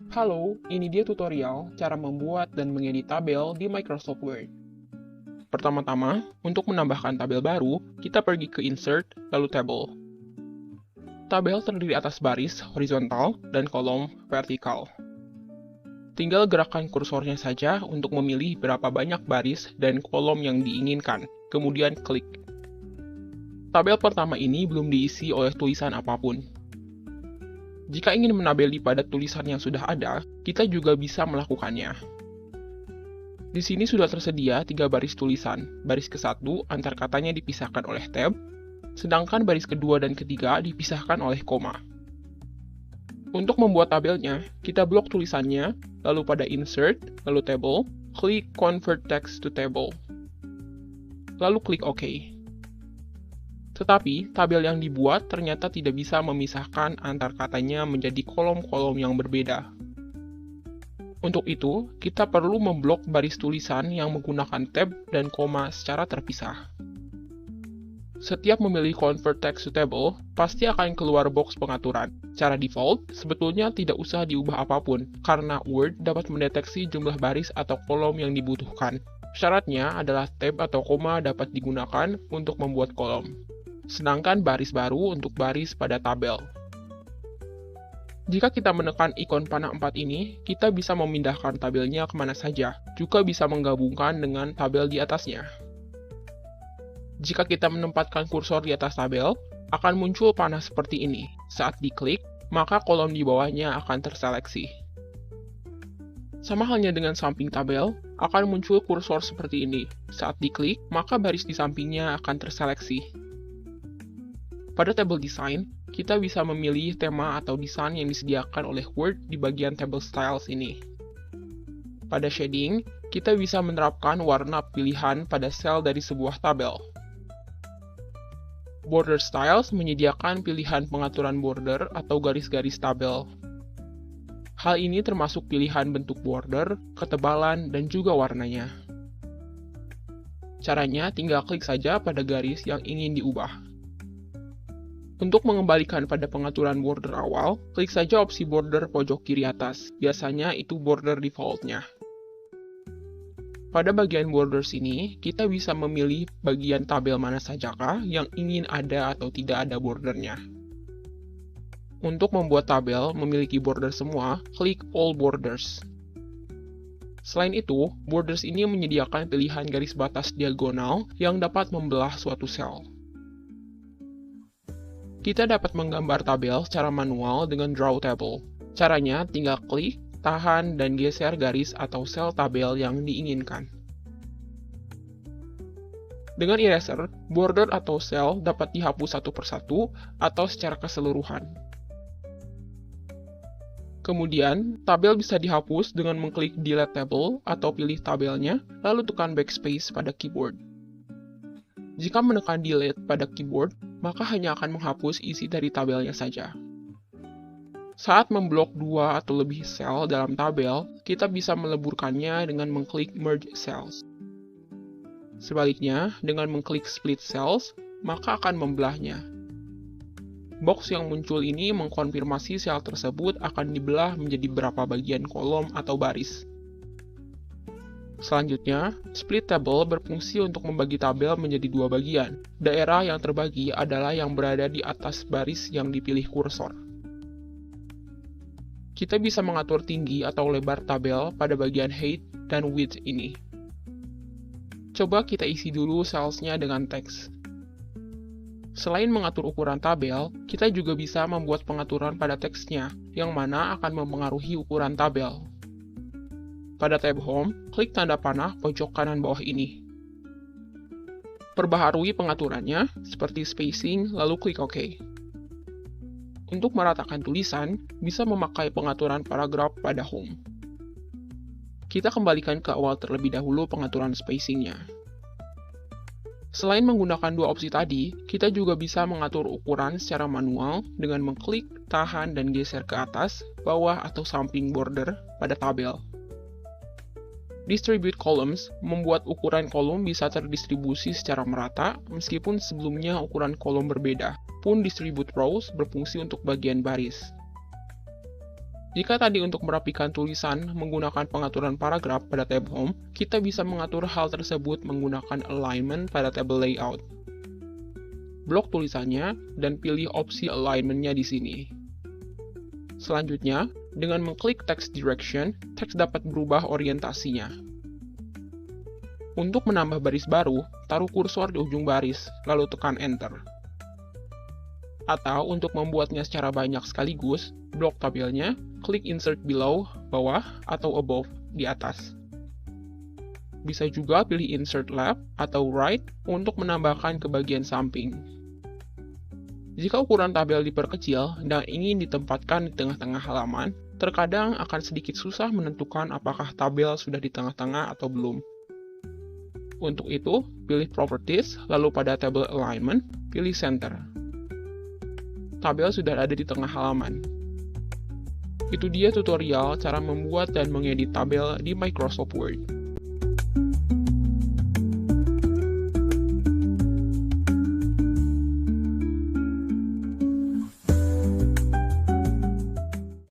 Halo, ini dia tutorial cara membuat dan mengedit tabel di Microsoft Word. Pertama-tama, untuk menambahkan tabel baru, kita pergi ke Insert, lalu Table. Tabel terdiri atas baris horizontal dan kolom vertikal. Tinggal gerakkan kursornya saja untuk memilih berapa banyak baris dan kolom yang diinginkan, kemudian klik. Tabel pertama ini belum diisi oleh tulisan apapun. Jika ingin menabeli pada tulisan yang sudah ada, kita juga bisa melakukannya. Di sini sudah tersedia 3 baris tulisan. Baris ke-1 antar katanya dipisahkan oleh tab, sedangkan baris kedua dan ketiga dipisahkan oleh koma. Untuk membuat tabelnya, kita blok tulisannya, lalu pada Insert, lalu Table, klik Convert Text to Table. Lalu klik OK. Tetapi, tabel yang dibuat ternyata tidak bisa memisahkan antar katanya menjadi kolom-kolom yang berbeda. Untuk itu, kita perlu memblok baris tulisan yang menggunakan tab dan koma secara terpisah. Setiap memilih Convert Text to Table, pasti akan keluar box pengaturan. Secara default, sebetulnya tidak usah diubah apapun, karena Word dapat mendeteksi jumlah baris atau kolom yang dibutuhkan. Syaratnya adalah tab atau koma dapat digunakan untuk membuat kolom. Sedangkan baris baru untuk baris pada tabel. Jika kita menekan ikon panah 4 ini, kita bisa memindahkan tabelnya kemana saja, juga bisa menggabungkan dengan tabel di atasnya. Jika kita menempatkan kursor di atas tabel, akan muncul panah seperti ini. Saat diklik, maka kolom di bawahnya akan terseleksi. Sama halnya dengan samping tabel, akan muncul kursor seperti ini. Saat diklik, maka baris di sampingnya akan terseleksi. Pada Table Design, kita bisa memilih tema atau desain yang disediakan oleh Word di bagian Table Styles ini. Pada Shading, kita bisa menerapkan warna pilihan pada sel dari sebuah tabel. Border Styles menyediakan pilihan pengaturan border atau garis-garis tabel. Hal ini termasuk pilihan bentuk border, ketebalan, dan juga warnanya. Caranya, tinggal klik saja pada garis yang ingin diubah. Untuk mengembalikan pada pengaturan border awal, klik saja opsi border pojok kiri atas. Biasanya itu border default-nya. Pada bagian borders ini, kita bisa memilih bagian tabel mana sajakah yang ingin ada atau tidak ada bordernya. Untuk membuat tabel memiliki border semua, klik All Borders. Selain itu, borders ini menyediakan pilihan garis batas diagonal yang dapat membelah suatu sel. Kita dapat menggambar tabel secara manual dengan Draw Table. Caranya tinggal klik, tahan, dan geser garis atau sel tabel yang diinginkan. Dengan eraser, border atau sel dapat dihapus satu persatu atau secara keseluruhan. Kemudian, tabel bisa dihapus dengan mengklik Delete Table atau pilih tabelnya, lalu tekan Backspace pada keyboard. Jika menekan Delete pada keyboard, maka hanya akan menghapus isi dari tabelnya saja. Saat memblok 2 atau lebih sel dalam tabel, kita bisa meleburkannya dengan mengklik Merge Cells. Sebaliknya, dengan mengklik Split Cells, maka akan membelahnya. Box yang muncul ini mengkonfirmasi sel tersebut akan dibelah menjadi berapa bagian kolom atau baris. Selanjutnya, Split Table berfungsi untuk membagi tabel menjadi 2 bagian. Daerah yang terbagi adalah yang berada di atas baris yang dipilih kursor. Kita bisa mengatur tinggi atau lebar tabel pada bagian height dan width ini. Coba kita isi dulu cellsnya dengan teks. Selain mengatur ukuran tabel, kita juga bisa membuat pengaturan pada teksnya, yang mana akan mempengaruhi ukuran tabel. Pada tab Home, klik tanda panah pojok kanan bawah ini. Perbaharui pengaturannya, seperti spacing, lalu klik OK. Untuk meratakan tulisan, bisa memakai pengaturan paragraf pada Home. Kita kembalikan ke awal terlebih dahulu pengaturan spacingnya. Selain menggunakan 2 opsi tadi, kita juga bisa mengatur ukuran secara manual dengan mengklik, tahan, dan geser ke atas, bawah, atau samping border pada tabel. Distribute Columns membuat ukuran kolom bisa terdistribusi secara merata, meskipun sebelumnya ukuran kolom berbeda. Pun Distribute Rows berfungsi untuk bagian baris. Jika tadi untuk merapikan tulisan menggunakan pengaturan paragraf pada tab Home, kita bisa mengatur hal tersebut menggunakan alignment pada tabel Layout. Blok tulisannya dan pilih opsi alignment-nya di sini. Selanjutnya, dengan mengklik Text Direction, teks dapat berubah orientasinya. Untuk menambah baris baru, taruh kursor di ujung baris, lalu tekan Enter. Atau untuk membuatnya secara banyak sekaligus, blok tabelnya, klik Insert Below, bawah, atau Above, di atas. Bisa juga pilih Insert Left atau Right untuk menambahkan ke bagian samping. Jika ukuran tabel diperkecil dan ingin ditempatkan di tengah-tengah halaman, terkadang akan sedikit susah menentukan apakah tabel sudah di tengah-tengah atau belum. Untuk itu, pilih Properties, lalu pada tabel Alignment, pilih Center. Tabel sudah ada di tengah halaman. Itu dia tutorial cara membuat dan mengedit tabel di Microsoft Word.